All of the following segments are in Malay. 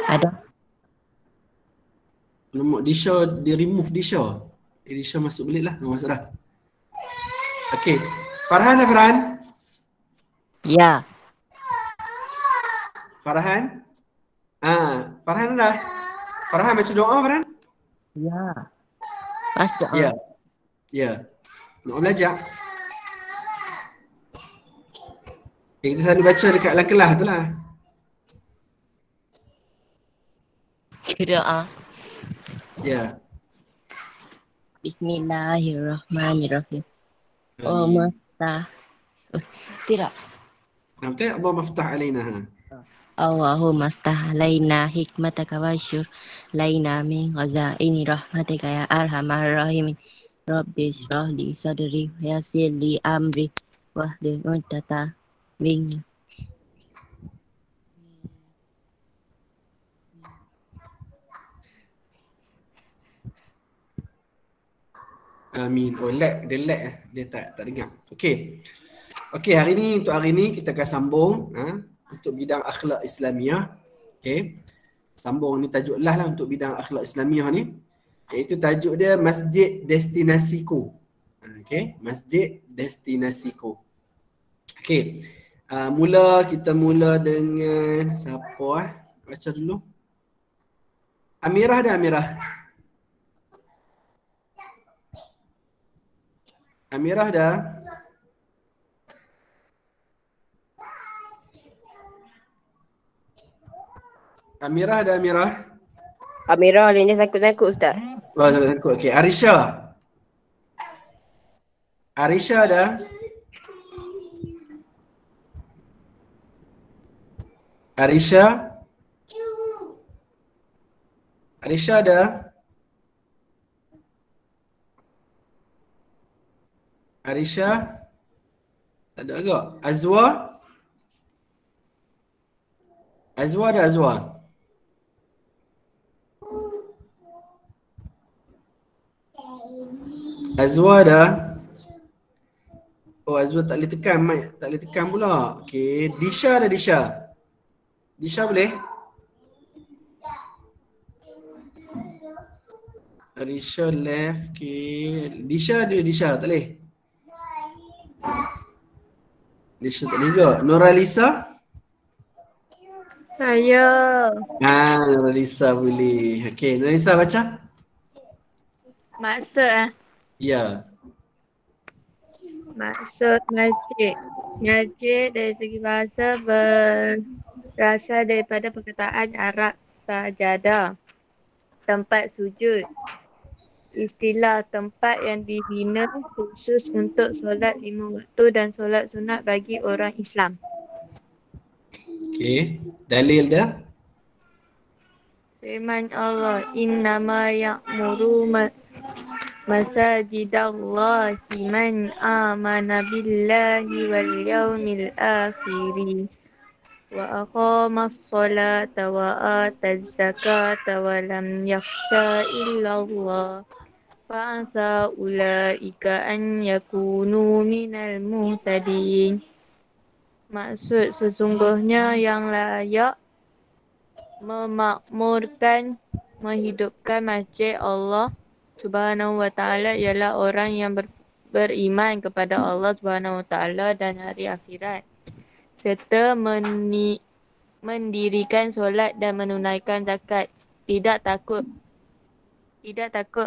Ada. Disha, dia remove Disha. Disha masuk balik lah. Masuk dah. Okay. Farhan dah Farhan? Ya. Farhan? Farhan dah. Farhan baca doa Farhan? Ya. Baca. Ya. Ya. Nak belajar? Kita selalu baca dekat dalam kelas tu lah. Doa. Ya. Bismillahirrahmanirrahim. Oh, mata. Tidak. Betul? Allah maftah alaina. Allahumma aftah alaina hikmataka wa syur laina min ghazaini rahmatika ya arhamar rahimin. Rabbi shrah li sadri wa yassir li amri wahlul 'uqdatam min Amin. Oh, lag. Dia lag. Dia tak dengar. Okey. Okey, hari ni kita akan sambung untuk bidang akhlak Islamiah. Okey. Sambung ni tajuk lah untuk bidang akhlak Islamiah ni. Iaitu tajuk dia Masjid Destinasiku. Okey, Masjid Destinasiku. Okey. Kita mula dengan siapa baca dulu. Amirah dah Amirah. Amirah dah. Amirah dah Amirah. Amirah lainnya sangkut-sangkut Ustaz. Oh, sangkut. Okey, Arisha. Arisha dah. Arisha. Arisha dah. Arisha. Ada agak. Azwa. Azwa dah Azwa. Azwa dah. Oh, Azwa tak boleh tekan mic, tak boleh tekan pula. Okey, Disha dah Disha. Disha boleh? Disha left. Okey, Disha dia Disha tak boleh. Disha tak boleh ke? Noralisa? Saya. Noralisa boleh. Okey, Noralisa baca. Maksud Ya. Maksud masjid. Masjid dari segi bahasa berasal daripada perkataan Arab sajadah, tempat sujud. Istilah tempat yang dibina khusus untuk solat 5 waktu dan solat sunat bagi orang Islam. Okey, dalil dia. Firman Allah, innama ya'muru masajidallahi man amana billahi wal yawmil akhiri wa aqamas salata wa ataz zakata wa lam yakhsha illallah fa asa ulaika an yakunu minal muhtadin. Maksud sesungguhnya yang layak memakmurkan, menghidupkan masjid Allah Subhanahu wa ta'ala ialah orang yang beriman kepada Allah Subhanahu wa ta'ala dan hari akhirat, serta mendirikan solat dan menunaikan zakat, tidak takut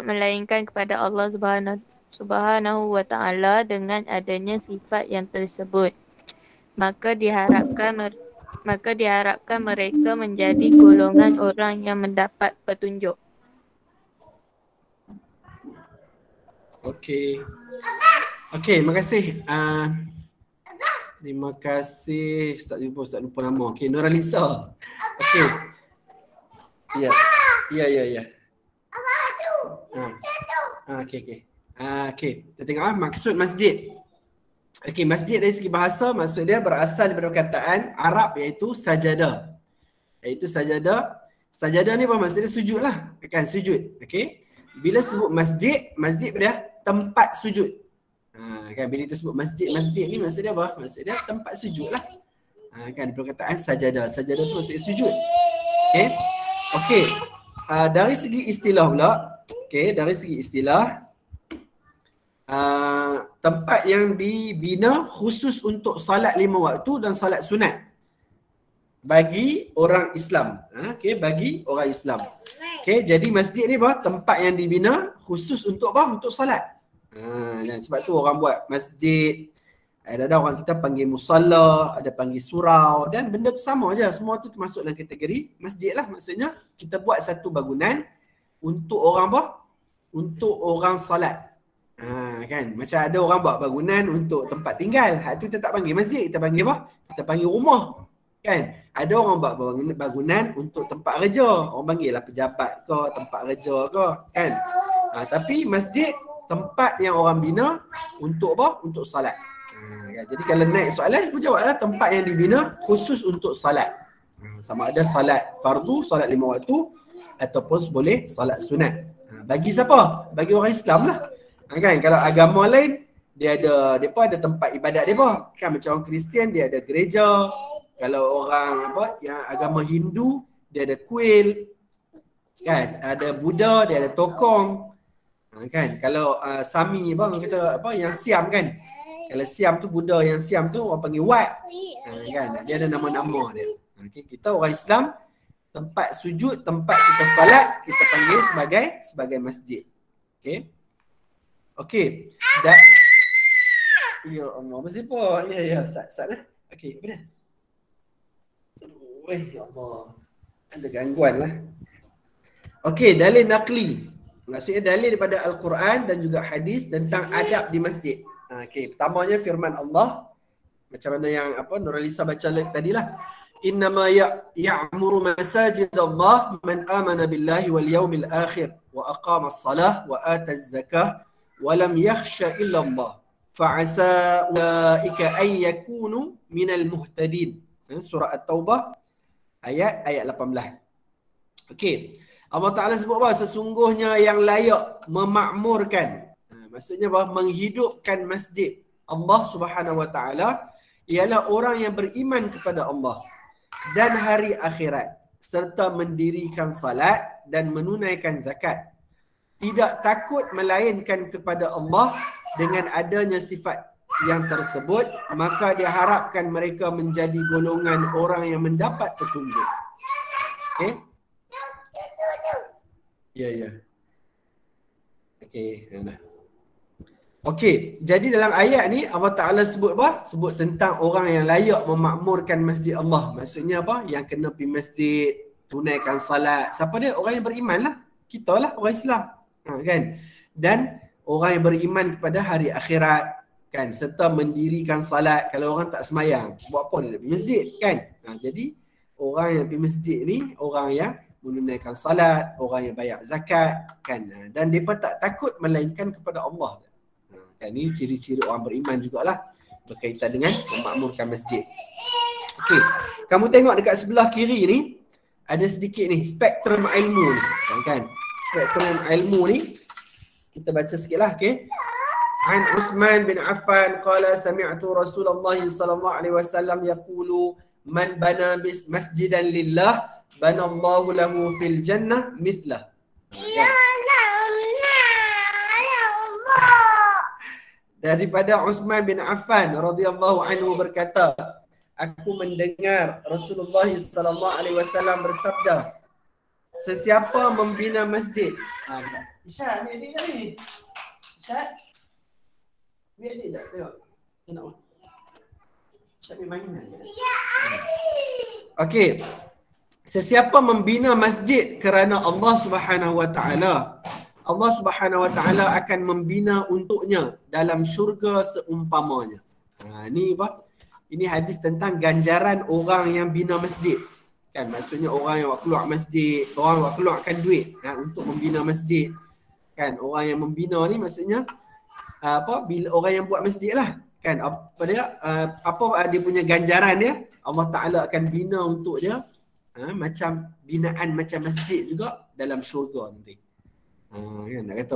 melainkan kepada Allah Subhanahu wa ta'ala dengan adanya sifat yang tersebut. Maka diharapkan mereka menjadi golongan orang yang mendapat petunjuk. Okey. Okey, terima kasih. Terima kasih. Ustaz lupa nama. Okey, Noralisa. Okey. Ya. Ya. Okey. Okey. Kita tengok maksud masjid. Okey, masjid dari segi bahasa maksud dia berasal daripada perkataan Arab iaitu sajadah. Sajadah ni apa maksud dia? Sujud lah. Kan sujud. Okey. Bila sebut masjid dia tempat sujud. Kan bila kita sebut masjid ni maksud dia apa? Maksud dia tempat sujud lah. Kan perkataan sajadah. Sajadah tu maksudnya sujud. Okey. Okey. Dari segi istilah pula, okey, dari segi istilah, tempat yang dibina khusus untuk salat 5 waktu dan salat sunat bagi orang Islam. Okey, bagi orang Islam. Okey, jadi masjid ni apa? Tempat yang dibina khusus untuk apa? Untuk salat. Dan sebab tu orang buat masjid. Ada orang kita panggil musalla, ada panggil surau, dan benda tu sama je. Semua tu termasuk dalam kategori masjid lah. Maksudnya kita buat satu bangunan untuk orang apa? Untuk orang salat. Kan? Macam ada orang buat bangunan untuk tempat tinggal. Hak tu kita tak panggil masjid, kita panggil apa? Kita panggil rumah. Kan? Ada orang buat bangunan untuk tempat kerja. Orang panggil lah pejabat ke, tempat kerja ke. Kan? Tapi masjid tempat yang orang bina untuk apa? Untuk salat. Jadi kalau naik soalan, aku jawablah tempat yang dibina khusus untuk salat. Sama ada salat fardu, salat 5 waktu, ataupun boleh salat sunat. Bagi siapa? Bagi orang Islam lah. Kan? Kalau agama lain, mereka ada tempat ibadat mereka. Kan macam orang Kristian, dia ada gereja. Kalau orang yang agama Hindu, dia ada kuil. Kan? Ada Buddha, dia ada tokong. Kan? Kalau Sami kita yang Siam kan. Kalau Siam tu Buddha, yang Siam tu orang panggil Wat. Kan? Dia ada nama-nama dia. Okay. Kita orang Islam, tempat sujud, tempat kita salat, kita panggil sebagai masjid. Okey. Okey. Ya Allah, mesti apa? Ya, sat lah. Okey, apa dah? Ya Allah. Ada gangguan lah. Okey, dalil naqli. Maksudnya dalil daripada Al-Quran dan juga hadis tentang adab di masjid. Okey, pertamanya firman Allah. Macam mana yang Nuralisa baca tadi lah. Innama ya'muru masajid Allah man amana billahi wal yawmil akhir wa aqama as-salah wa ata az-zakah wa lam yakhsha illa Allah fa'asa ulaika an yakunu minal muhtadin. Surah At-Taubah ayat 18. Okey. Allah Ta'ala sebut apa? Sesungguhnya yang layak memakmurkan. Maksudnya apa? Menghidupkan masjid Allah Subhanahu Wa Ta'ala ialah orang yang beriman kepada Allah dan hari akhirat serta mendirikan salat dan menunaikan zakat. Tidak takut melainkan kepada Allah dengan adanya sifat yang tersebut, maka diharapkan mereka menjadi golongan orang yang mendapat petunjuk. Okey? Ya. Okey, nah. Okey, jadi dalam ayat ni Allah Ta'ala sebut apa? Sebut tentang orang yang layak memakmurkan masjid Allah. Maksudnya apa? Yang kena pergi masjid, tunaikan salat. Siapa dia? Orang yang beriman lah. Kita lah, orang Islam. Kan? Dan orang yang beriman kepada hari akhirat. Kan? Serta mendirikan salat. Kalau orang tak semayang, buat apa dia pergi masjid? Kan? Jadi, orang yang pergi masjid ni, orang yang menunaikan salat, orang yang bayar zakat. Kan? Dan mereka tak takut melainkan kepada Allah. Kan, ni ciri-ciri orang beriman jugalah berkaitan dengan memakmurkan masjid. Okey, kamu tengok dekat sebelah kiri ni ada sedikit ni spektrum ilmu ni. Kan? Spektrum ilmu ni kita baca sikitlah, okey. An Uthman bin Affan qala sami'tu Rasulullah sallallahu alaihi wasallam yaqulu man bana masjidan lillah bana Allahu lahu fil jannah mithlah. Daripada Uthman bin Affan radhiyallahu anhu berkata, aku mendengar Rasulullah sallallahu alaihi wasallam bersabda, sesiapa membina masjid. Isyad, ambil adik tak ni? Isyad? Ambil adik tak? Tengok. Tengok. Isyad ambil mainan. Okey. Sesiapa membina masjid kerana Allah Subhanahu Wa Taala, Allah Subhanahu Wa Taala akan membina untuknya dalam syurga seumpamanya. Ni apa? Ini hadis tentang ganjaran orang yang bina masjid. Kan, maksudnya orang yang keluar masjid, orang yang keluarkan duit untuk membina masjid. Kan, orang yang membina ni maksudnya bila orang yang buat masjid lah. Kan, apa dia punya ganjaran dia? Allah Taala akan bina untuk dia macam binaan macam masjid juga dalam syurga nanti. Kan, nak kata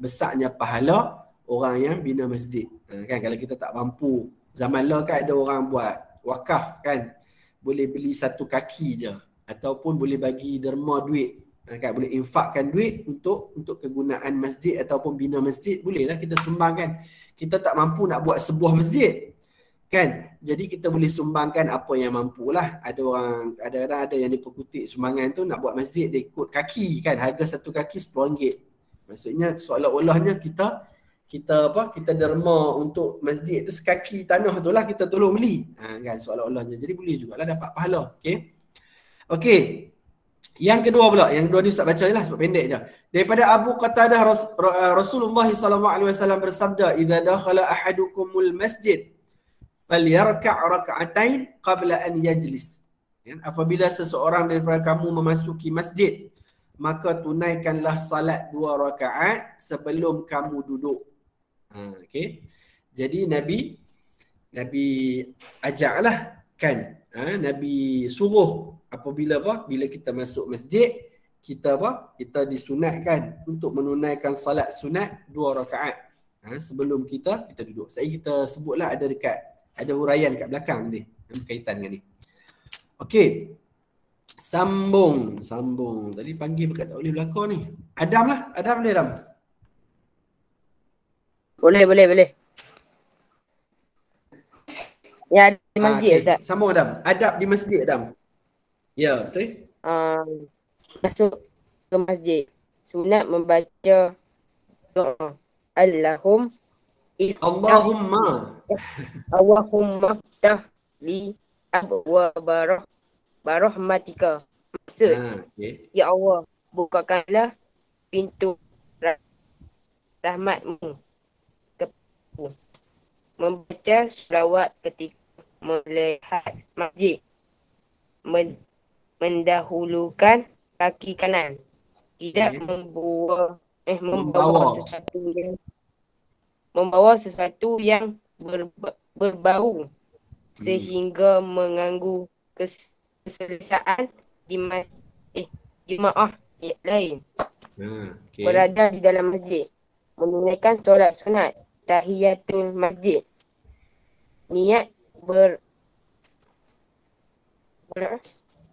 besarnya pahala orang yang bina masjid. Kan, kalau kita tak mampu, zaman lah kan ada orang buat wakaf kan, boleh beli satu kaki je. ataupun boleh bagi derma duit. Kan, boleh infakkan duit untuk kegunaan masjid ataupun bina masjid, bolehlah kita sumbangkan. Kita tak mampu nak buat sebuah masjid, kan? Jadi kita boleh sumbangkan apa yang mampulah. Ada orang, kadang-kadang ada yang diperkutik sumbangan tu nak buat masjid dia ikut kaki, kan? Harga satu kaki RM10. Maksudnya seolah-olahnya kita derma untuk masjid tu sekaki tanah tu lah kita tolong beli. Kan, seolah-olahnya. Jadi boleh jugalah dapat pahala. Okey. Yang kedua pula, yang kedua ni Ustaz baca je lah sebab pendek je. Daripada Abu Qatadah, Rasulullah SAW bersabda, "Idza dakhala ahadukumul masjid falyarka' rak'atain qabla an yajlis." Apabila seseorang daripada kamu memasuki masjid, maka tunaikanlah salat 2 rakaat sebelum kamu duduk. Okey. Jadi Nabi ajaklah, kan? Nabi suruh apabila bila kita masuk masjid, kita disunatkan untuk menunaikan salat sunat 2 rakaat sebelum kita duduk. Saya kita sebutlah ada huraian kat belakang ni berkaitan dengan ni. Okey. Sambung. Tadi panggil berkat tak boleh berlakon ni. Adam lah. Adam dia, Adam. Boleh. Ya, di masjid Ustaz. Sambung Adam. Adab di masjid, Adam. Ya, betul. Masuk ke masjid, sunat membaca doa. Allahumma ftah li abwaaba rahmatika. Maksud, ya Allah, bukakanlah pintu rahmatmu. Membaca selawat ketika melihat masjid. Mendahulukan kaki kanan. Tidak membawa sesuatu yang berbau sehingga mengganggu keselesaan jemaah lain. Berada di dalam masjid, menunaikan solat sunat tahiyatul masjid. Niat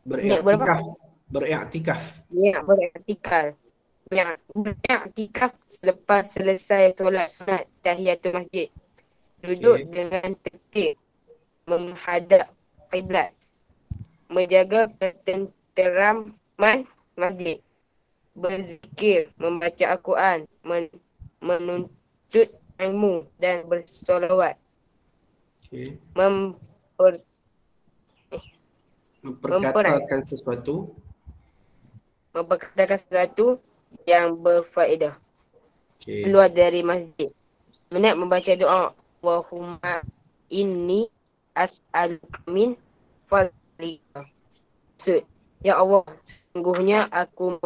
beriktikaf selepas selesai solat sunat tahiyatul masjid. Duduk dengan tertib menghadap kiblat. Menjaga ketenteraman masjid. Berzikir, membaca Al-Quran, menuntut ilmu dan bersolawat. Memperkatakan sesuatu yang berfaedah. Keluar dari masjid, sunat membaca doa, Allahumma inni as'aluka min fadlika. Ya Allah, sungguhnya aku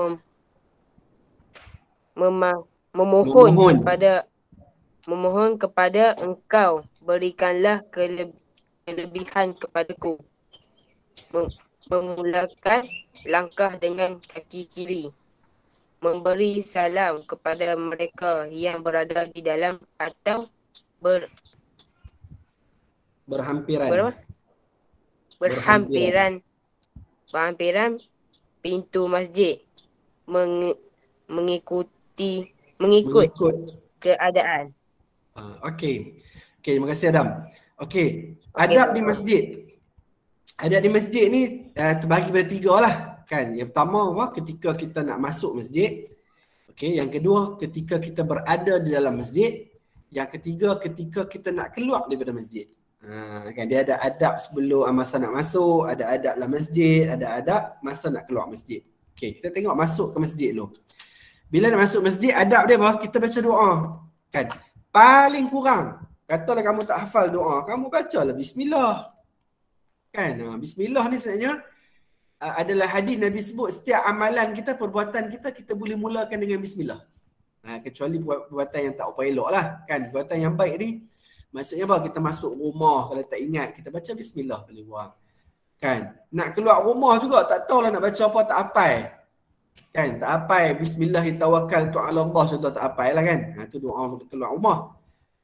memohon kepada Engkau, berikanlah kelebihan kepadaku. Memulakan langkah dengan kaki kiri. Memberi salam kepada mereka yang berada di dalam atau berhampiran pintu masjid. Mengikut keadaan. Okey, terima kasih Adam. Okey, adab di masjid. Adab di masjid ni terbahagi pada 3 lah, kan. Yang pertama ketika kita nak masuk masjid. Okey, yang kedua ketika kita berada di dalam masjid. Yang ketiga ketika kita nak keluar daripada masjid. Kan dia ada adab sebelum masa nak masuk, ada adab dalam masjid, ada adab masa nak keluar masjid. Okey, kita tengok masuk ke masjid dulu. Bila nak masuk masjid, adab dia kita baca doa, kan. Paling kurang, katalah kamu tak hafal doa, kamu bacalah bismillah. Kan, bismillah ni sebenarnya adalah hadis Nabi sebut setiap amalan kita, perbuatan kita boleh mulakan dengan bismillah. Kecuali perbuatan yang tak apa elok lah, kan. Perbuatan yang baik ni maksudnya kita masuk rumah, kalau tak ingat kita baca bismillah paling kurang. Kan, nak keluar rumah juga tak tahulah nak baca apa, tak hafal. Kan, tak hafal bismillahirrahmanirrahim Allah, contoh tak hafal lah, kan. Itu doa untuk keluar rumah.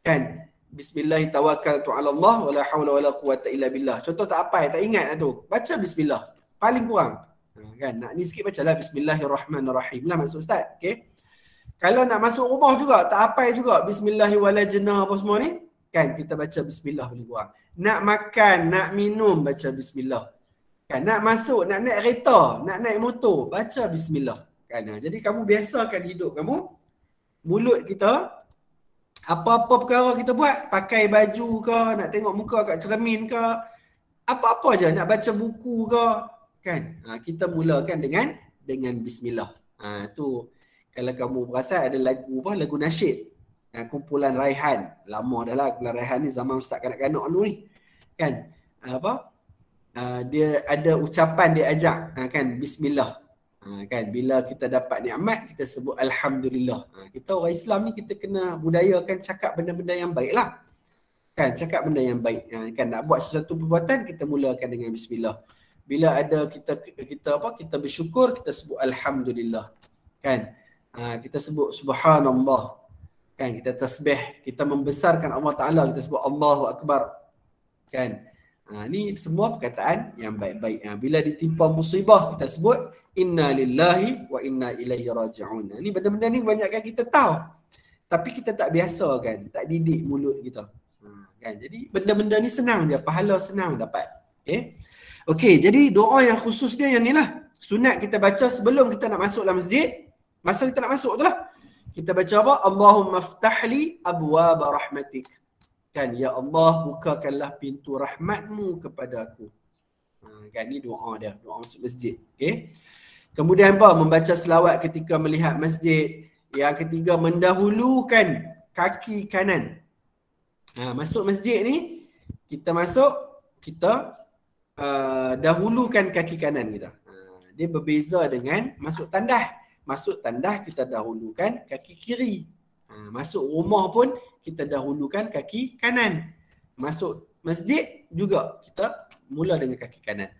Kan, bismillahirrahmanirrahim Allah wala haula wala quwata illa billah. Contoh tak hafal, tak ingat tu. Baca bismillah. Paling kurang. Kan nak ni sikit bacalah bismillahirrahmanirrahim lah maksud ustaz. Okey. Kalau nak masuk rumah juga tak hafal juga bismillahirrahmanirrahim apa semua ni, kan kita baca bismillah boleh kurang. Nak makan, nak minum baca bismillah. Kan nak masuk, nak naik kereta, nak naik motor baca bismillah. Kan jadi kamu biasakan hidup kamu, mulut kita apa-apa perkara kita buat, pakai baju ke, nak tengok muka kat cermin ke, apa-apa je, nak baca buku ke, kan? Kita mulakan dengan bismillah. Tu kalau kamu perasan ada lagu apa? Lagu nasyid. Kumpulan Raihan. Lama dah lah kumpulan Raihan ni, zaman ustaz kanak-kanak dulu ni. Kan? Dia ada ucapan dia ajak, kan, bismillah. Kan bila kita dapat nikmat kita sebut alhamdulillah. Kita orang Islam ni kita kena budayakan cakap benda-benda yang baik lah. Kan cakap benda yang baik. Kan nak buat sesuatu perbuatan kita mulakan dengan bismillah. Bila ada kita bersyukur kita sebut alhamdulillah. Kan kita sebut subhanallah. Kan kita tasbih, kita membesarkan Allah Taala, kita sebut Allahu akbar. Kan ni semua perkataan yang baik-baik. Bila ditimpa musibah kita sebut inna lillahi wa inna ilaihi raji'un. Ni benda-benda ni kebanyakan kita tahu. Tapi kita tak biasa kan, tak didik mulut kita. Kan? Jadi benda-benda ni senang je, pahala senang dapat. Okey, jadi doa yang khusus dia yang ni lah. Sunat kita baca sebelum kita nak masuk dalam masjid. Masa kita nak masuk tu lah. Kita baca apa? Allahumma ftahli abwaba rahmatik. Kan, ya Allah bukakanlah pintu rahmatmu kepada aku. Kan ni doa dia, doa masuk masjid. Okey. Kemudian apa? Membaca selawat ketika melihat masjid. Yang ketiga, mendahulukan kaki kanan. Masuk masjid ni, kita masuk, kita dahulukan kaki kanan kita. Dia berbeza dengan masuk tandah. Masuk tandah kita dahulukan kaki kiri. Masuk rumah pun kita dahulukan kaki kanan. Masuk masjid juga kita mula dengan kaki kanan.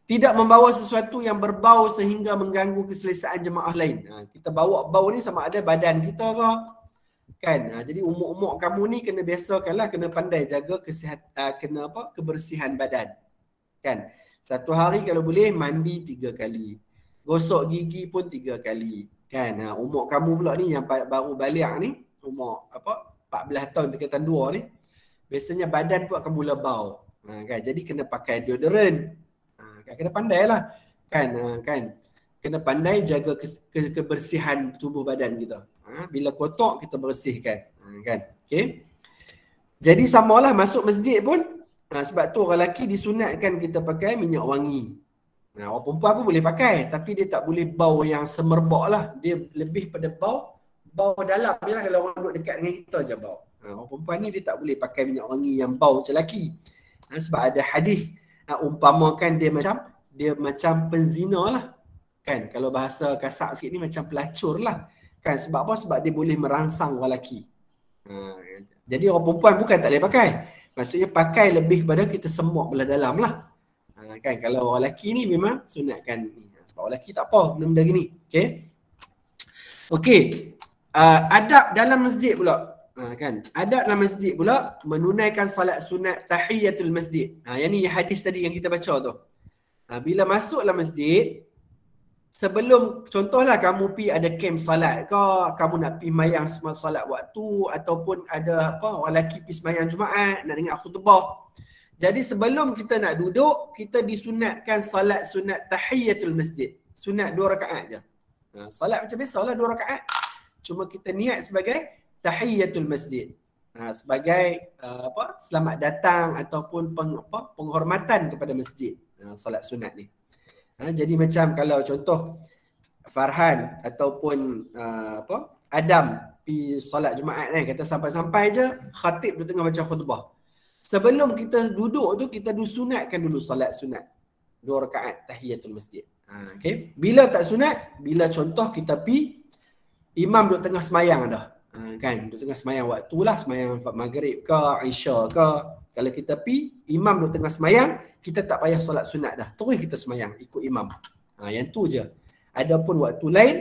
Tidak membawa sesuatu yang berbau sehingga mengganggu keselesaan jemaah lain. Kita bawa bau ni sama ada badan kita ke. Kan? Jadi umur-umur kamu ni kena biasakanlah, kena pandai jaga kebersihan badan. Kan? Satu hari kalau boleh mandi 3 kali. Gosok gigi pun 3 kali. Kan? Umur kamu pula ni yang baru balik ni, umur 14 tahun tingkatan 2 ni, biasanya badan pun akan mula bau. Kan? Jadi kena pakai deodorant. Kena pandai lah. Kan? Kena pandai jaga kebersihan tubuh badan kita. Bila kotor kita bersihkan. Kan? Okay? Jadi samalah masuk masjid pun. Sebab tu orang lelaki disunatkan kita pakai minyak wangi. Orang perempuan pun boleh pakai. Tapi dia tak boleh bau yang semerbak lah. Dia lebih pada bau dalam je lah. Kalau orang duduk dekat dengan kita je bau. Orang perempuan ni dia tak boleh pakai minyak wangi yang bau macam lelaki. Sebab ada hadis umpamakan dia macam penzina lah. Kan? Kalau bahasa kasar sikit ni macam pelacur lah. Kan? Sebab apa? Sebab dia boleh merangsang orang lelaki. Jadi orang perempuan bukan tak boleh pakai. Maksudnya pakai lebih kepada kita semok belah dalam lah. Kan? Kalau orang lelaki ni memang sunatkan. Sebab orang lelaki tak apa benda-benda gini. Okey. Adab dalam masjid pula. Kan? Adab dalam masjid pula menunaikan salat sunat tahiyatul masjid. Yang ni hadis tadi yang kita baca tu. Bila masuk dalam masjid, sebelum contohlah kamu pergi ada camp salat ke, kamu nak pergi mayang salat waktu, ataupun ada orang lelaki pergi sembahyang Jumaat nak dengar khutbah. Jadi sebelum kita nak duduk, kita disunatkan salat sunat tahiyatul masjid. Sunat 2 rakaat je. Salat macam biasalah 2 rakaat. Cuma kita niat sebagai tahiyatul masjid. Sebagai selamat datang ataupun penghormatan kepada masjid. Salat sunat ni. Jadi macam kalau contoh Farhan ataupun Adam pergi solat Jumaat ni, kata sampai-sampai je khatib tu tengah baca khutbah. Sebelum kita duduk tu kita disunatkan dulu solat sunat 2 rakaat tahiyatul masjid. Okay. Bila tak sunat, bila contoh kita pergi imam duduk tengah semayang dah. Kan, duduk tengah semayang waktu lah, semayang maghrib ke, Isya ke. Kalau kita pergi, imam duduk tengah semayang, kita tak payah solat sunat dah. Terus kita semayang, ikut imam. Yang tu je. Adapun waktu lain,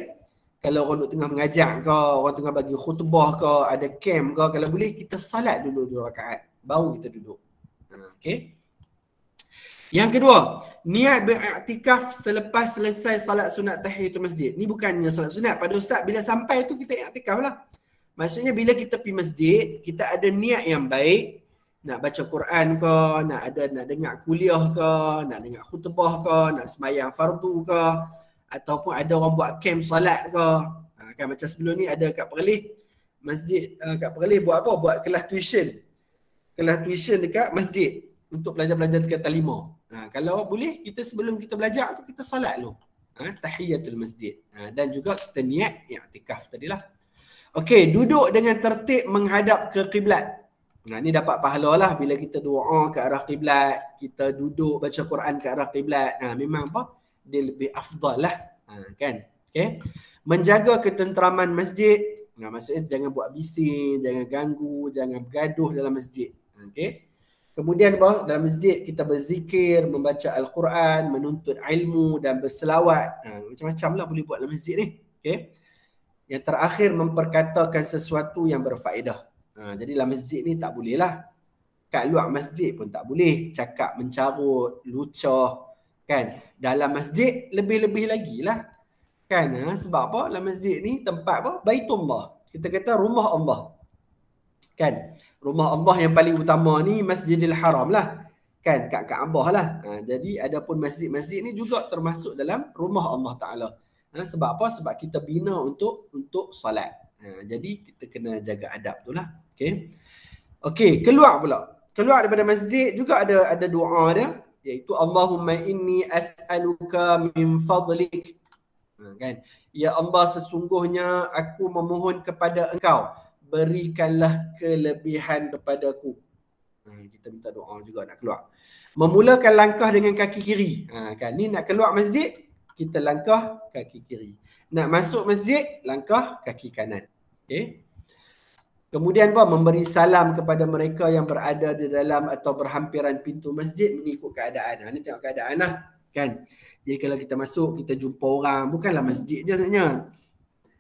kalau orang duduk tengah mengajar ke, orang tengah bagi khutbah ke, ada camp ke, kalau boleh kita salat dulu 2 rakaat. Baru kita duduk. Okay. Yang kedua, niat beriktikaf selepas selesai salat sunat tahiyatul masjid. Ni bukannya salat sunat. Pada ustaz, bila sampai tu kita iktikaf lah. Maksudnya bila kita pergi masjid, kita ada niat yang baik, nak baca Quran ke, nak dengar kuliah ke, nak dengar khutbah ke, nak sembahyang fardu ke, ataupun ada orang buat camp solat ke. Kan macam sebelum ni ada kat Perlis, masjid kat Perlis buat apa? Buat kelas tuition. Kelas tuition dekat masjid untuk belajar-belajar tingkatan 5. Kalau boleh, kita sebelum kita belajar tu kita solat dulu. Tahiyatul masjid. Dan juga kita niat i'tikaf tadilah. Okey, duduk dengan tertib menghadap ke kiblat. Ni dapat pahala lah bila kita doa ke arah kiblat, kita duduk baca Quran ke arah kiblat. Memang apa? Dia lebih afdal lah. Kan? Okey. Menjaga ketenteraman masjid. Maksudnya jangan buat bising, jangan ganggu, jangan bergaduh dalam masjid. Okey. Kemudian dalam masjid kita berzikir, membaca Al-Quran, menuntut ilmu dan berselawat. Macam-macam lah boleh buat dalam masjid ni. Okay. Yang terakhir, memperkatakan sesuatu yang berfaedah. Jadi dalam masjid ni tak boleh lah. Kat luar masjid pun tak boleh. Cakap mencarut, lucah. Kan? Dalam masjid lebih-lebih lagi lah. Kan? Sebab apa? Dalam masjid ni tempat apa? Baitullah. Kita kata rumah Allah. Kan? Rumah Allah yang paling utama ni Masjidil Haram lah. Kan? Kat Kaabah lah. Jadi ada pun masjid-masjid ni juga termasuk dalam rumah Allah Ta'ala. Sebab apa? Sebab kita bina untuk solat. Jadi kita kena jaga adab tu lah. Okay. Okay, keluar pula. Keluar daripada masjid juga ada doa dia. Iaitu Allahumma inni as'aluka min fadlik. Kan? Ya Allah, sesungguhnya aku memohon kepada engkau, berikanlah kelebihan kepadaku. Kita minta doa juga nak keluar. Memulakan langkah dengan kaki kiri. Kan ni nak keluar masjid, kita langkah kaki kiri. Nak masuk masjid, langkah kaki kanan. Okey. Kemudian apa? Memberi salam kepada mereka yang berada di dalam atau berhampiran pintu masjid mengikut keadaan. Ni tengok keadaan lah. Kan? Jadi kalau kita masuk, kita jumpa orang, bukanlah masjid je sebenarnya.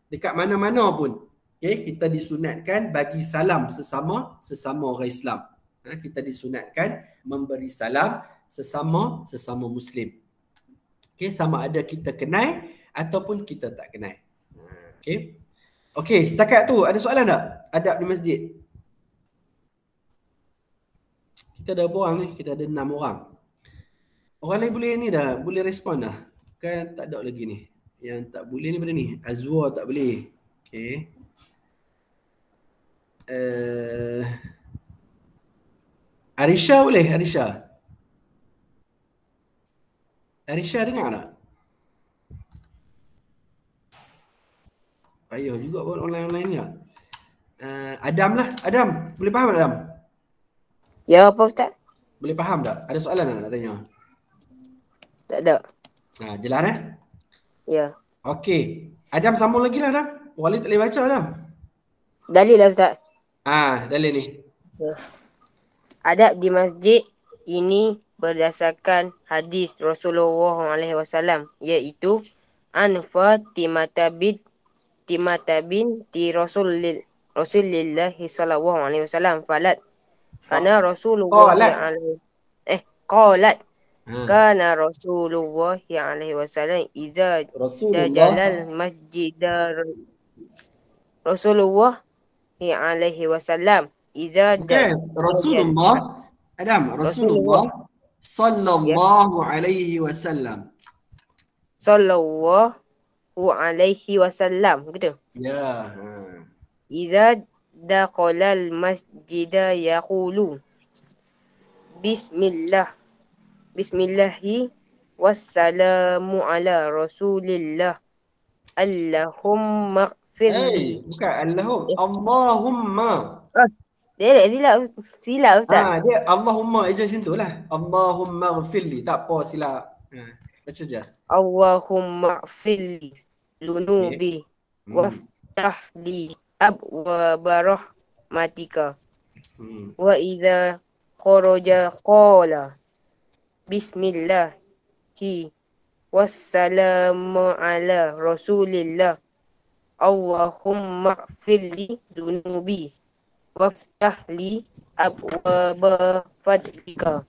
Dekat mana-mana pun. Okay, kita disunatkan bagi salam sesama orang Islam. Kita disunatkan memberi salam sesama Muslim. Okay, sama ada kita kenal ataupun kita tak kenal. Okay. Okay, setakat tu ada soalan tak? Adab di masjid. Kita ada berapa orang ni? Kita ada 6 orang. Orang lain boleh ni dah, boleh respon dah. Kan tak ada lagi ni. Yang tak boleh ni pada ni. Azwar tak boleh. Okay. Arisha boleh? Arisha dengar tak? Payah juga buat online ni. Adam lah. Adam, boleh faham tak Adam? Ya apa Ustaz? Boleh faham tak? Ada soalan tak nak tanya? Tak ada. Jelas Ya. Okey. Adam sambung lagi lah Adam. Walid tak boleh baca Adam. Dalil lah Ustaz. Dalil ni. Ya. Adab di masjid ini berdasarkan hadis Rasulullah SAW, iaitu Anfa Timata binti Rasulillah sallallahu alaihi wasallam falat kana Rasulullah qalat kana Rasulullah alaihi wasallam idza dajalal masjid Rasulullah alaihi wasallam idza Rasulullah Adam Rasulullah sallallahu alaihi wasallam alaihi wasallam gitu. Ya. Iza daqalal masjida yaqulu Bismillahi wassalamu ala Rasulillah Allahumma ighfirli. Bukan Allahumma. Dia silap Ustaz. Dia Allahumma aja macam tu lah. Allahumma ighfirli. Tak apa silap. Baca je. Allahumma ighfirli lunubi waftah li abwaba rahmatika wa idza kharaja qala bismillahi wassalamu ala Rasulillah Allahumma ighfirli dunubi waftah li abwaba fadlika.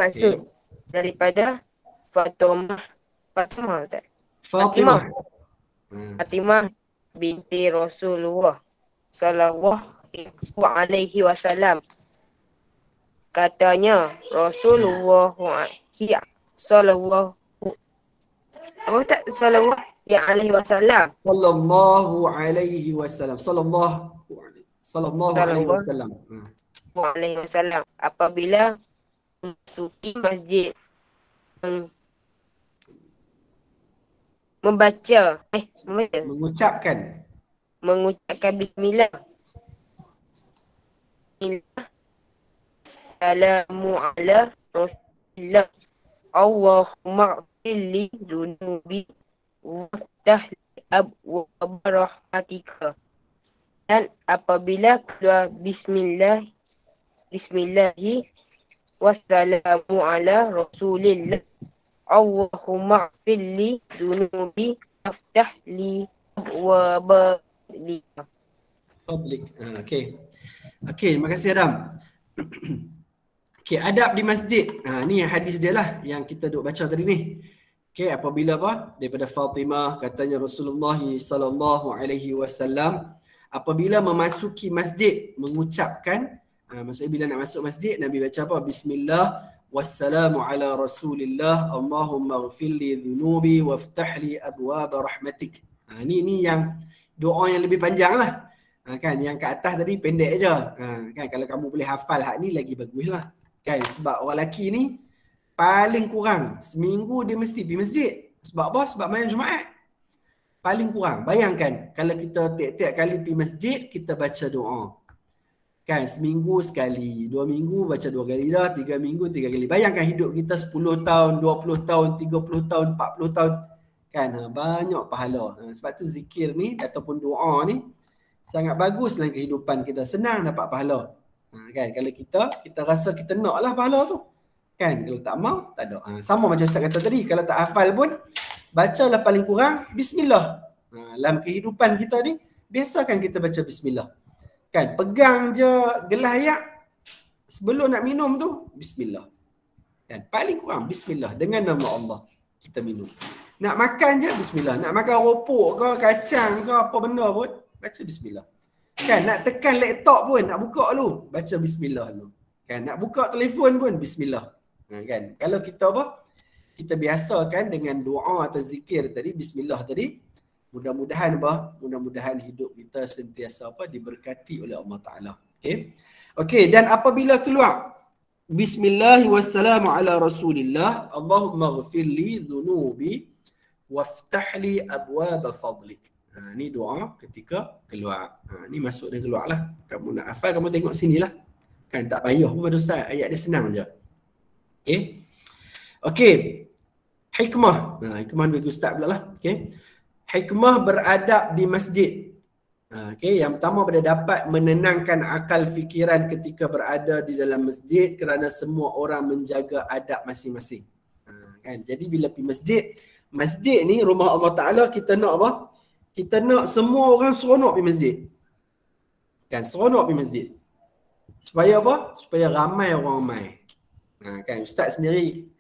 Maksud daripada Fatimah Ustaz. Fatimah. Fatimah binti Rasulullah sallallahu alaihi wasallam. Katanya Rasulullah sallallahu apa Ustaz? Sallallahu alaihi wasallam. Sallallahu alaihi wasallam. Sallallahu alaihi wasallam. Alaihi wasallam. Apabila memasuki masjid mengucapkan bismillah. Assalamu ala Rasulillah. Allahumma ighfirli dhunubi waftah li abwaab rahmatika. Dan apabila keluar bismillahi wassalamu ala Rasulillah. Allahumma ighfirli dhunubi waftah li abwaab Fadlik. Okey. Okey, terima kasih Adam. Okey, adab di masjid. Ni hadis dia lah yang kita duk baca tadi ni. Okey, apabila apa? Daripada Fatimah katanya Rasulullah sallallahu alaihi wasallam apabila memasuki masjid mengucapkan maksudnya bila nak masuk masjid Nabi baca apa? Bismillah wassalamu ala Rasulillah. Allahumma ighfirli dhunubi waftah li abwaab rahmatik. Ni yang doa yang lebih panjang lah. Kan yang kat atas tadi pendek je. Kan kalau kamu boleh hafal hak ni lagi bagus lah. Kan sebab orang lelaki ni paling kurang seminggu dia mesti pergi masjid. Sebab apa? Sebab main Jumaat. Paling kurang. Bayangkan kalau kita tiap-tiap kali pergi masjid kita baca doa. Kan seminggu sekali, 2 minggu baca 2 kali dah, 3 minggu 3 kali. Bayangkan hidup kita 10 tahun, 20 tahun, 30 tahun, 40 tahun. Kan banyak pahala. Sebab tu zikir ni ataupun doa ni sangat bagus dalam kehidupan kita. Senang dapat pahala. Kan kalau kita rasa kita nak lah pahala tu. Kan kalau tak mau tak ada. Sama macam Ustaz kata tadi, kalau tak hafal pun bacalah paling kurang bismillah. Dalam kehidupan kita ni biasakan kita baca bismillah. Kan pegang je gelas air sebelum nak minum tu bismillah. Kan paling kurang bismillah dengan nama Allah kita minum. Nak makan je bismillah. Nak makan ropok ke kacang ke apa benda pun baca bismillah. Kan nak tekan laptop pun nak buka dulu baca bismillah dulu. Kan nak buka telefon pun bismillah. Kan kalau kita apa? Kita biasakan dengan doa atau zikir tadi bismillah tadi, mudah-mudahan apa? Mudah-mudahan hidup kita sentiasa apa? Diberkati oleh Allah Taala. Okey. Okey, dan apabila keluar bismillah wassalamu ala Rasulillah, Allahumma ighfirli dhunubi waftah li abwaab fadlik. Ni doa ketika keluar. Ni masuk dan keluar lah. Kamu nak hafal, kamu tengok sini lah. Kan tak payah pun pada Ustaz. Ayat dia senang je. Okay. Okay. Hikmah. Hikmah bagi Ustaz pula lah. Okay. Hikmah beradab di masjid. Okay. Yang pertama pada dapat menenangkan akal fikiran ketika berada di dalam masjid kerana semua orang menjaga adab masing-masing. Kan. Jadi bila pergi masjid ni rumah Allah Ta'ala, kita nak apa? Kita nak semua orang seronok pergi masjid. Kan, seronok pergi masjid. Supaya apa? Supaya ramai orang mai. Kan, Ustaz sendiri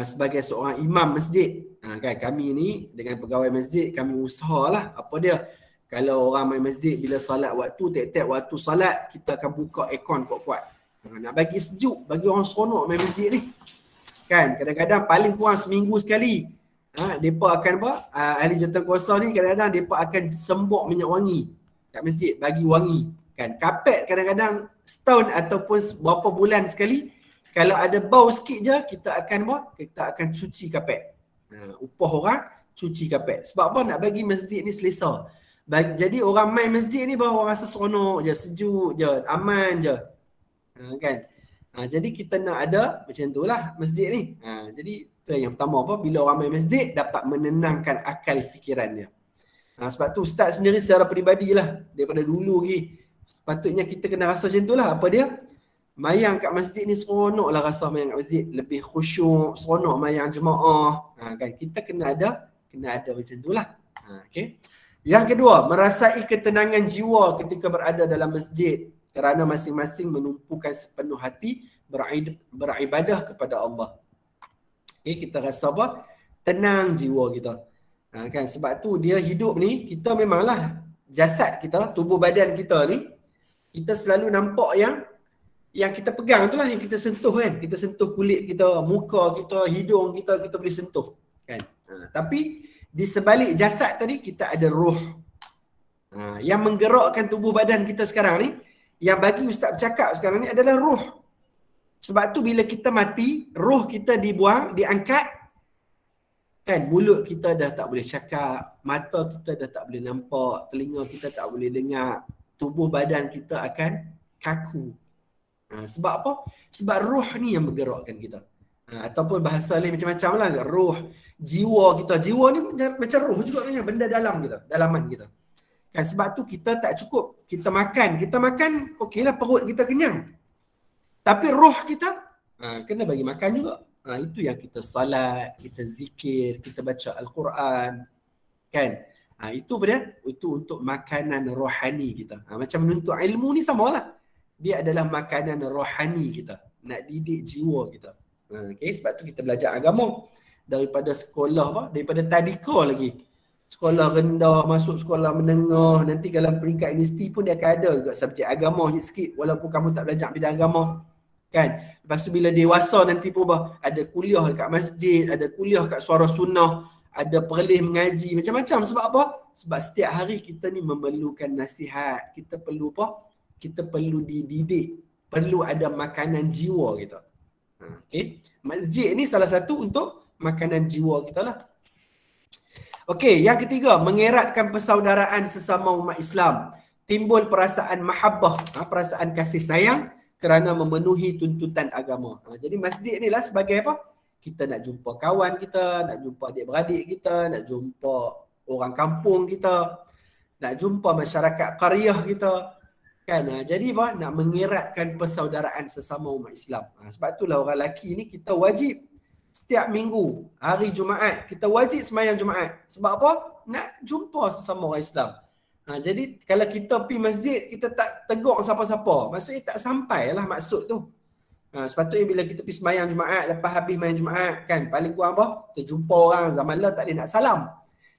sebagai seorang imam masjid, kan, kami ni dengan pegawai masjid, kami usahalah apa dia. Kalau orang mai masjid bila salat waktu, tiap-tiap waktu salat, kita akan buka aircon kuat-kuat. Nak bagi sejuk, bagi orang seronok mai masjid ni. Kan, kadang-kadang paling kurang seminggu sekali. Mereka akan apa? Ahli jawatankuasa ni kadang-kadang mereka akan sembok minyak wangi kat masjid, bagi wangi. Kan, kapet kadang-kadang setahun ataupun berapa bulan sekali, kalau ada bau sikit je, kita akan apa? Kita akan cuci kapet. Upah orang cuci kapet. Sebab apa? Nak bagi masjid ni selesa. Jadi orang main masjid ni bahawa orang rasa seronok je, sejuk je, aman je. Kan? Jadi kita nak ada macam tu lah masjid ni. Jadi tu yang pertama apa? Bila orang main masjid dapat menenangkan akal fikirannya. Sebab tu Ustaz sendiri secara peribadi lah, daripada dulu lagi, sepatutnya kita kena rasa macam tu lah. Apa dia? Mayang kat masjid ni seronok lah rasa mayang kat masjid. Lebih khusyuk, seronok mayang jemaah. Kan kita kena ada macam tu lah. Okay. Yang kedua, merasai ketenangan jiwa ketika berada dalam masjid kerana masing-masing menumpukan sepenuh hati beribadah kepada Allah. Kita rasa apa? Tenang jiwa kita. Kan sebab tu dia hidup ni, kita memanglah jasad kita, tubuh badan kita ni, kita selalu nampak yang kita pegang tu lah, yang kita sentuh kan. Kita sentuh kulit kita, muka kita, hidung kita boleh sentuh kan. Tapi di sebalik jasad tadi kita ada roh. Yang menggerakkan tubuh badan kita sekarang ni, yang bagi Ustaz bercakap sekarang ni adalah roh. Sebab tu bila kita mati, roh kita dibuang, diangkat, kan, mulut kita dah tak boleh cakap, mata kita dah tak boleh nampak, telinga kita tak boleh dengar, tubuh badan kita akan kaku. Sebab apa? Sebab roh ni yang menggerakkan kita. Ataupun bahasa lain macam-macam lah, roh, jiwa kita. Jiwa ni macam roh juga kan, benda dalam kita, dalaman kita. Kan, sebab tu kita tak cukup. Kita makan, okeylah perut kita kenyang. Tapi roh kita kena bagi makan juga. Itu yang kita salat, kita zikir, kita baca Al-Quran. Kan? Itu untuk makanan rohani kita. Macam menuntut ilmu ni samalah. Dia adalah makanan rohani kita. Nak didik jiwa kita. Okay? Sebab tu kita belajar agama. Daripada sekolah, daripada tadika lagi. Sekolah rendah, masuk sekolah menengah. Nanti kalau peringkat universiti pun dia akan ada juga subjek agama sikit. Walaupun kamu tak belajar bidang agama. Kan? Lepas tu bila dewasa nanti pun ada kuliah dekat masjid, ada kuliah kat Suara Sunnah, ada perlih mengaji, macam-macam. Sebab apa? Sebab setiap hari kita ni memerlukan nasihat. Kita perlu apa? Kita perlu dididik. Perlu ada makanan jiwa kita. Okay? Masjid ni salah satu untuk makanan jiwa kita lah. Okey, yang ketiga, mengeratkan persaudaraan sesama umat Islam. Timbul perasaan mahabbah, perasaan kasih sayang kerana memenuhi tuntutan agama. Jadi masjid ni lah sebagai apa? Kita nak jumpa kawan kita, nak jumpa adik-beradik kita, nak jumpa orang kampung kita, nak jumpa masyarakat qaryah kita. Kan? Jadi apa? Nak mengeratkan persaudaraan sesama umat Islam. Sebab itulah orang lelaki ni kita wajib setiap minggu, hari Jumaat, kita wajib sembahyang Jumaat. Sebab apa? Nak jumpa sesama orang Islam. Jadi kalau kita pergi masjid, kita tak tegur siapa-siapa. Maksudnya tak sampai lah maksud tu. Sepatutnya bila kita pergi sembahyang Jumaat, lepas habis sembahyang Jumaat, kan, paling kurang apa? Kita jumpa orang, zaman lah tak ada nak salam.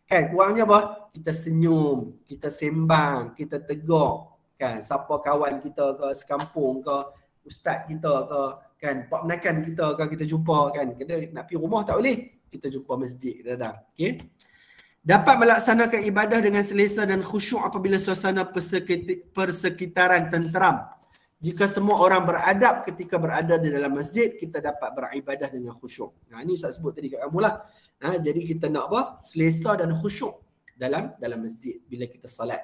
Kan, kurangnya apa? Kita senyum, kita sembang, kita tegur. Kan, siapa kawan kita ke, sekampung ke, ustaz kita ke, kan, pak menakan kita ke, kita jumpa, kan. Kena nak pergi rumah tak boleh, kita jumpa masjid, kadang-kadang. Okay? Dapat melaksanakan ibadah dengan selesa dan khusyuk apabila suasana persekitaran tenteram. Jika semua orang beradab ketika berada di dalam masjid, kita dapat beribadah dengan khusyuk. Ini Ustaz sebut tadi kat kamu lah. Jadi kita nak apa? Selesa dan khusyuk dalam masjid bila kita salat.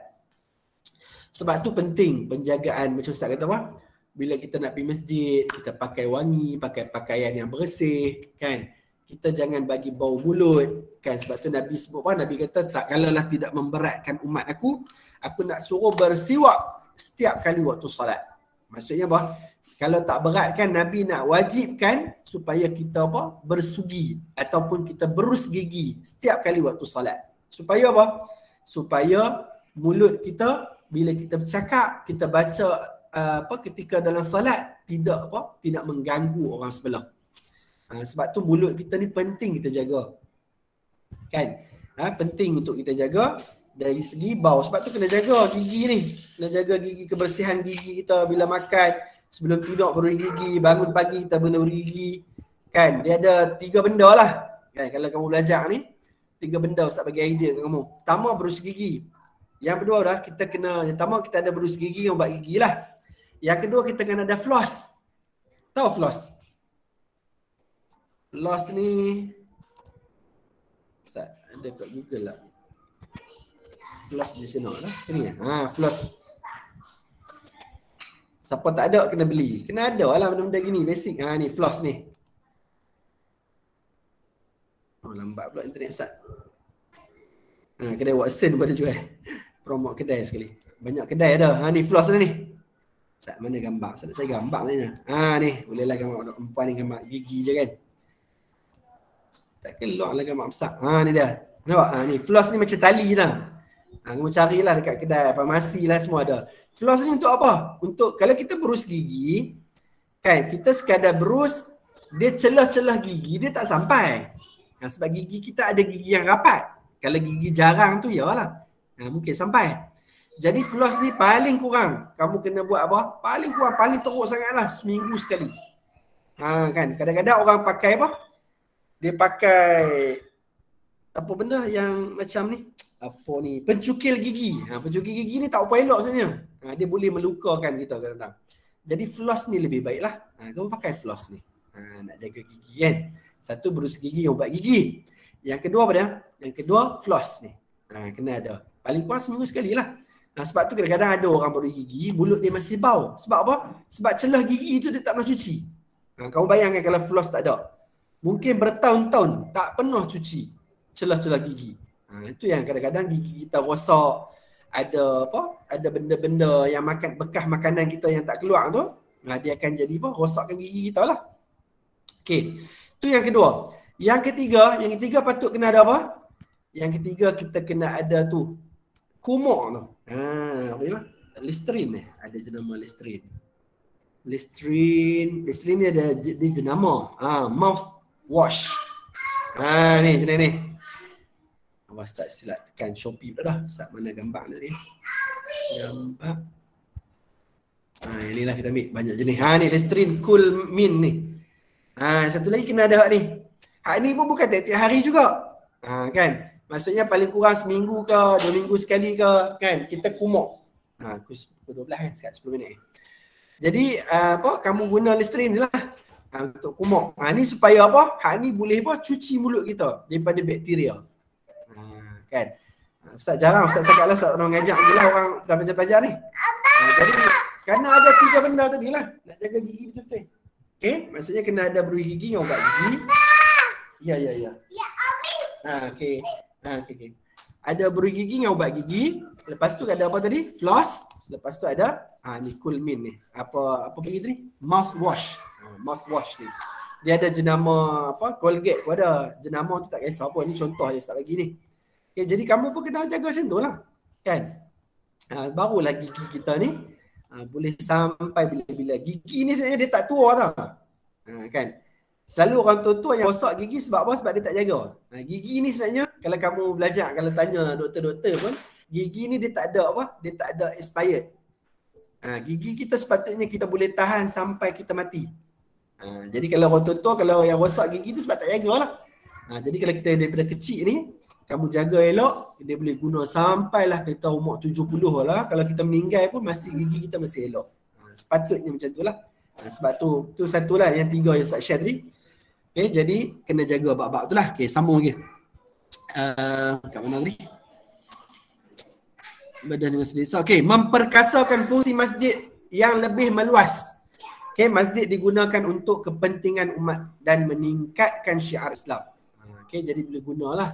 Sebab tu penting penjagaan, macam Ustaz kata apa? Bila kita nak pergi masjid, kita pakai wangi, pakai pakaian yang bersih, kan? Kita jangan bagi bau mulut, kan? Sebab tu Nabi sebut apa? Nabi kata, tak kalalah tidak memberatkan umat aku nak suruh bersiwak setiap kali waktu salat. Maksudnya apa? Kalau tak berat kan, Nabi nak wajibkan supaya kita apa? Bersugi ataupun kita berus gigi setiap kali waktu salat. Supaya apa? Supaya mulut kita bila kita bercakap, kita baca ketika dalam salat tidak mengganggu orang sebelah. Sebab tu mulut kita ni penting kita jaga. Kan? Penting untuk kita jaga dari segi bau. Sebab tu kena jaga gigi ni. Kena jaga gigi, kebersihan gigi kita bila makan. Sebelum tidur berus gigi, bangun pagi kita berus gigi. Kan? Dia ada 3 benda lah. Kan? Kalau kamu belajar ni, 3 benda Ustaz bagi idea ke kamu. Pertama, berus gigi. Yang kedua dah, yang pertama kita ada berus gigi, ubat gigi lah. Yang kedua kita kena ada floss. Tahu floss? Floss ni Ustaz ada kat Google lah. Floss di sana lah. Macam ni. Floss. Siapa tak ada kena beli. Kena ada lah benda-benda gini basic. Ni floss ni. Lambat pula internet Ustaz. Kedai Watson pun ada jual. Promote kedai sekali. Banyak kedai ada. Ni floss ni. Ustaz mana gambar? Ustaz nak cari gambar ni. Ni bolehlah gambar perempuan ni, gambar gigi je kan. Tak keluar lah gambar besar. Ni dia. Nampak? Ni floss ni macam tali dah. Kamu carilah dekat kedai, farmasi lah semua ada. Floss ni untuk apa? Untuk kalau kita berus gigi, Kan kita sekadar berus, dia celah-celah gigi dia tak sampai. Sebab gigi kita ada gigi yang rapat. Kalau gigi jarang tu yalah. Mungkin sampai. Jadi floss ni paling kurang kamu kena buat apa? Paling kurang, paling teruk sangatlah seminggu sekali. Kan kadang-kadang orang pakai apa? Dia pakai apa benda yang macam ni? Apa ni? Pencukil gigi. Pencukil gigi ni tak apa elok sebenarnya. Dia boleh melukakan kita kadang-kadang. Jadi floss ni lebih baiklah. Kamu pakai floss ni. Nak jaga gigi kan. Satu berus gigi, ubat gigi. Yang kedua apa dia? Yang kedua floss ni. Kena ada. Paling kurang seminggu sekali lah. Sebab tu kadang-kadang ada orang baru gigi, mulut dia masih bau. Sebab apa? Sebab celah gigi tu dia tak pernah cuci. Kau bayangkan kalau floss tak ada. Mungkin bertahun-tahun tak pernah cuci celah-celah gigi. Itu yang kadang-kadang gigi kita rosak. Ada apa? Ada benda-benda yang makan bekas makanan kita yang tak keluar tu. Dia akan jadi apa? Rosakkan gigi kita lah. Okey. Itu yang kedua. Yang ketiga patut kena ada apa? Yang ketiga kita kena ada tu kumur tu. Apa dia? Listerine ni. Ada jenama Listerine. Listerine ni ada di jenama. Mouth wash. Ni jenis ni. Abang start silap tekan Shopee pula dah. Start mana gambar tadi. Gambar. Inilah kita ambil banyak jenis. Ni Listerine Cool Mint ni. Satu lagi kena ada hak ni. Hak ni pun bukan tiap-tiap hari juga. Kan? Maksudnya paling kurang seminggu ke, 2 minggu sekali ke, kan? Kita kumur. Pukul 12 kan, sekat 10 minit. Jadi kamu guna Listerine ni lah untuk kumur. Ni supaya apa? Hak ni boleh apa? Cuci mulut kita daripada bakteria. Kan? Ustaz jarang, Ustaz cakap lah, Ustaz orang ngajak je lah orang dah belajar-belajar ni. Jadi kerana ada 3 benda tadi lah nak jaga gigi betul-betul. Okay? Maksudnya kena ada berus gigi yang ubat gigi. Ya. Okay. Ada berus gigi dengan ubat gigi. Lepas tu ada apa tadi? Floss. Lepas tu ada ni Cool Mint ni. Apa panggil tadi? Mouthwash. Mouthwash ni. Dia ada jenama apa? Colgate pun ada. Jenama tu tak kisah apa. Ni contoh dia start bagi ni. Okay, jadi kamu pun kena jaga macam tu lah. Kan? Barulah gigi kita ni boleh sampai bila-bila. Gigi ni sebenarnya dia tak tua tau. Kan? Selalu orang tua-tua yang rosak gigi sebab apa? Sebab dia tak jaga. Gigi ni sebenarnya kalau kamu belajar, kalau tanya doktor-doktor pun, gigi ni dia tak ada apa? Dia tak ada expired. Gigi kita sepatutnya kita boleh tahan sampai kita mati. Jadi kalau orang tua-tua, kalau yang rosak gigi tu sebab tak jaga lah. Jadi kalau kita daripada kecil ni, kamu jaga elok, dia boleh guna sampailah kita umur 70 lah. Kalau kita meninggal pun masih gigi kita masih elok. Sepatutnya macam tu lah. Sebab tu satulah yang 3 yang Ustaz share tadi. Okay, jadi kena jaga bab-bab tu lah. Okay, sambung lagi. Kat mana tadi? Badan dengan selesa. Okay, memperkasakan fungsi masjid yang lebih meluas. Okay, masjid digunakan untuk kepentingan umat dan meningkatkan syiar Islam. Okay, jadi boleh gunalah.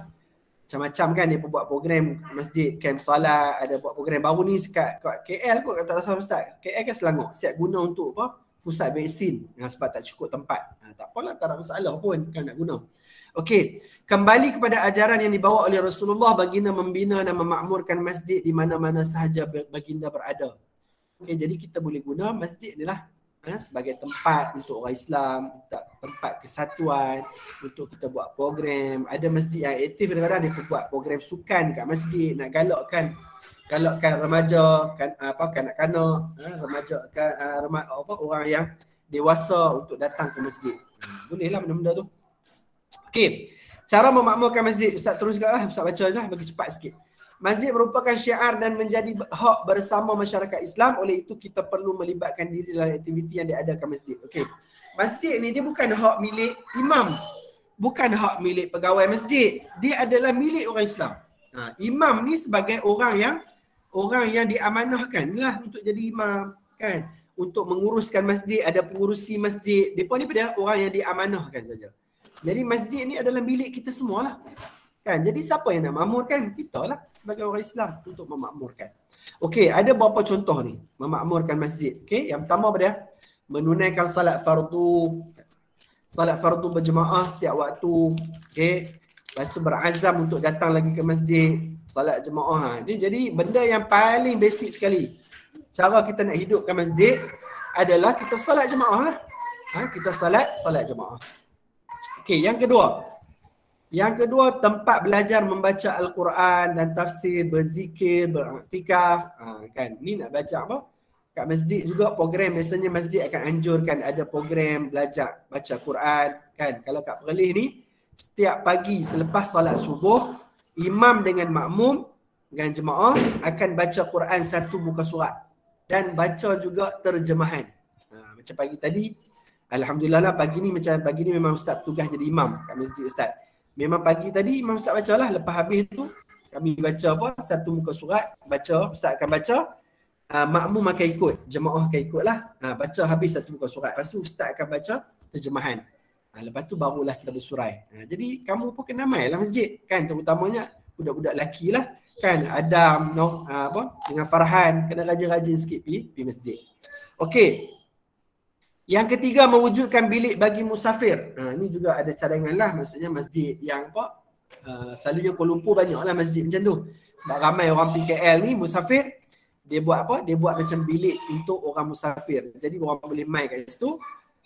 Macam-macam kan dia buat program masjid, camp solat, ada buat program baru ni kat KL kot, kata Rasul Ustaz. KL kan Selangor, siap guna untuk apa? Pusat vaksin sebab tak cukup tempat. Tak apalah, tak ada masalah pun kan nak guna. Okey, kembali kepada ajaran yang dibawa oleh Rasulullah, baginda membina dan memakmurkan masjid di mana-mana sahaja baginda berada. Okey, jadi kita boleh guna masjid ni lah sebagai tempat untuk orang Islam, tempat kesatuan, untuk kita buat program. Ada masjid yang aktif kadang-kadang dia buat program sukan kat masjid, nak galakkan remaja, kanak-kanak, remaja, orang yang dewasa untuk datang ke masjid. Bolehlah benda-benda tu. Okey, cara memakmurkan masjid. Ustaz teruskanlah, Ustaz baca je lah, bagi cepat sikit. Masjid merupakan syiar dan menjadi hak bersama masyarakat Islam. Oleh itu kita perlu melibatkan diri dalam aktiviti yang diadakan masjid. Okey. Masjid ni dia bukan hak milik imam. Bukan hak milik pegawai masjid. Dia adalah milik orang Islam. Imam ni sebagai orang yang diamanahkan lah untuk jadi imam, kan? Untuk menguruskan masjid, ada pengurusi masjid. Depa ni pada orang yang diamanahkan saja. Jadi masjid ni adalah milik kita semualah. Kan? Jadi siapa yang nak makmurkan? Kita lah sebagai orang Islam untuk memakmurkan. Okey, ada beberapa contoh ni memakmurkan masjid. Okey, yang pertama apa dia? Menunaikan salat fardu. Salat fardu berjemaah setiap waktu. Okey. Lepas tu berazam untuk datang lagi ke masjid, salat jemaah. Jadi benda yang paling basic sekali. Cara kita nak hidupkan masjid adalah kita salat jemaah lah. kita solat jemaah. Okey, yang kedua. Yang kedua, tempat belajar membaca Al-Quran dan tafsir, berzikir, beriktikaf. Kan, ni nak belajar apa? Kat masjid juga program, biasanya masjid akan anjurkan ada program belajar baca Quran. Kan, kalau kat Perlis ni, setiap pagi selepas solat subuh, imam dengan makmum dengan jemaah akan baca Quran satu muka surat dan baca juga terjemahan. Macam pagi tadi, alhamdulillah lah pagi ni memang ustaz tugas jadi imam kat masjid ustaz. Memang pagi tadi memang ustaz bacalah, lepas habis tu kami baca apa? Satu muka surat, baca, ustaz akan baca, makmum akan ikut, jemaah akan ikutlah. Baca habis satu muka surat. Lepas tu ustaz akan baca terjemahan. Lepas tu barulah kita bersurai. Jadi kamu pun kena mai lah masjid kan, terutamanya budak-budak lelaki lah kan, Adam, dengan Farhan kena rajin-rajin sikit pergi masjid. Okey. Yang ketiga, mewujudkan bilik bagi musafir. Ini juga ada cadangan lah, maksudnya masjid yang selalunya Kuala Lumpur banyaklah masjid macam tu. Sebab ramai orang PKL ni musafir, dia buat apa? Dia buat macam bilik untuk orang musafir. Jadi orang boleh mai kat situ.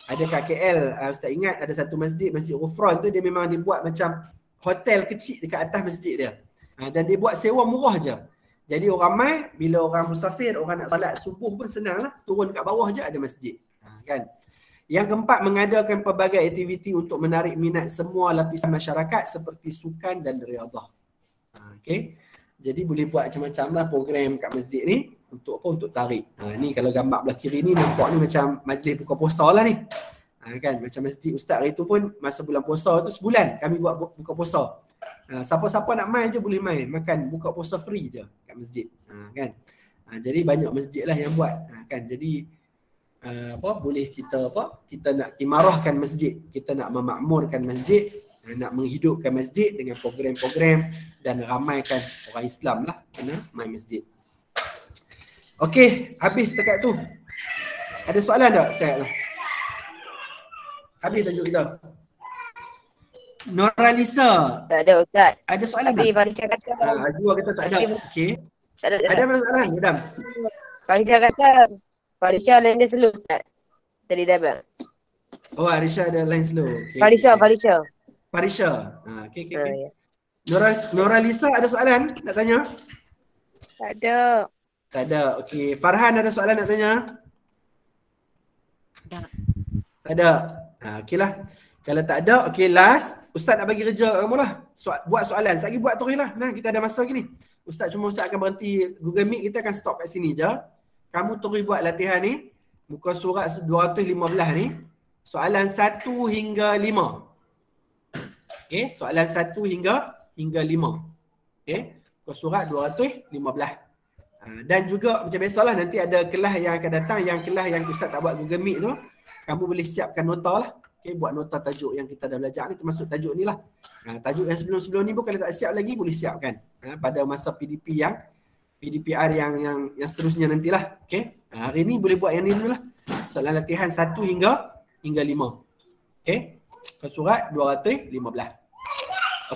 Ada kat KL, Ustaz ingat ada satu masjid, Masjid Ghufran tu dia memang dibuat macam hotel kecil dekat atas masjid dia. Dan dia buat sewa murah je. Jadi orang mai, bila orang musafir, orang nak salat subuh pun senang lah. Turun kat bawah je ada masjid. Kan? Yang keempat, mengadakan pelbagai aktiviti untuk menarik minat semua lapisan masyarakat seperti sukan dan riadah. Okay? Jadi boleh buat macam-macam lah program kat masjid ni untuk apa? Untuk tarik. Ni kalau gambar belah kiri ni nampak ni macam majlis buka puasa lah ni. Kan? Macam masjid ustaz hari tu pun masa bulan puasa tu sebulan kami buat buka puasa. Siapa-siapa nak main je boleh main. Makan buka puasa free je kat masjid. Kan? Jadi banyak masjid lah yang buat. Kan? Jadi boleh kita nak imarahkan masjid, kita nak memakmurkan masjid, nak menghidupkan masjid dengan program-program dan ramaikan orang Islam lah kena main masjid. Okey, habis dekat tu. Ada soalan tak Ustaz? Habis tajuk kita. Noralisa. Tak ada Ustaz. Ada soalan tak? Farisha kata. Azwa kata tak ada. Okey. Tak ada. Ada soalan, Adam? Farisha kata Farisha lain dia slow Ustaz. Tadi dah bang. Oh, Arisha ada line slow. Okay. Farisha. Okey. Ya. Noralisa ada soalan nak tanya? Tak ada. Tak ada. Okey. Farhan ada soalan nak tanya? Tak ada. Okeylah. Kalau tak ada, okey last. Ustaz nak bagi kerja kat kamu lah. Buat soalan. Sekejap lagi buat tu lah. Nah, kita ada masa lagi ni. Ustaz akan berhenti. Google Meet kita akan stop kat sini je. Kamu terus buat latihan ni. Muka surat 215 ni. Soalan 1 hingga 5. Okey, soalan 1 hingga 5. Okey, muka surat 215. Dan juga macam biasalah nanti ada kelas yang akan datang, yang kelas yang Ustaz tak buat Google Meet tu, kamu boleh siapkan nota lah. Okey, buat nota tajuk yang kita dah belajar ni, termasuk tajuk ni lah. Tajuk yang sebelum-sebelum ni pun kalau tak siap lagi boleh siapkan. Pada masa PDPR yang seterusnya nantilah. Okey. Hari ni boleh buat yang ni dulu lah. Soalan latihan 1 hingga 5. Okey. Surat 215.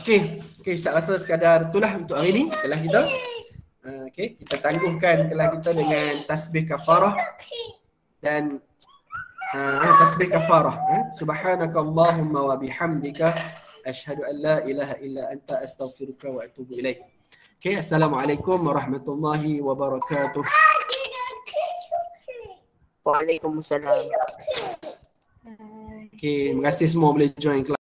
Okey. Okey, Ustaz rasa sekadar itulah untuk hari ni kelas kita. Okey, kita tangguhkan kelas kita dengan tasbih kafarah dan tasbih kafarah. Subhanakallahumma wa bihamdika asyhadu an la ilaha illa anta astaghfiruka wa atubu ilaik. Okay, Assalamualaikum warahmatullahi wabarakatuh. Waalaikumsalam. Okay, terima kasih semua boleh join kelas.